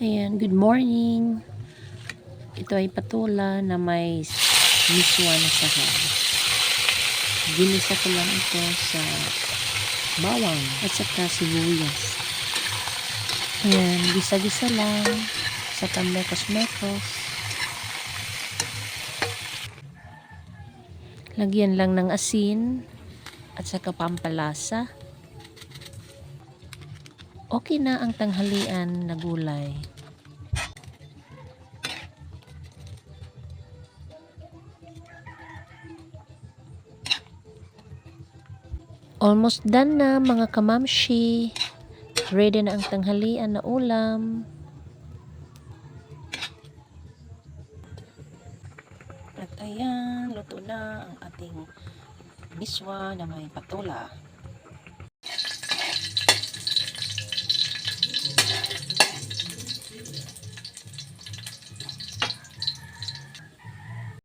Ayan, good morning. Ito ay patula na may miswa na sahog. Ginisa ko lang ito sa bawang at saka sibuyas. Ayan, gisa-gisa lang sa mekos-mekos. Lagyan lang ng asin at saka pampalasa. Okay na ang tanghalian na gulay. Almost done na mga kamamshi. Ready na ang tanghalian na ulam. At ayan, luto na ang ating miswa na may patula.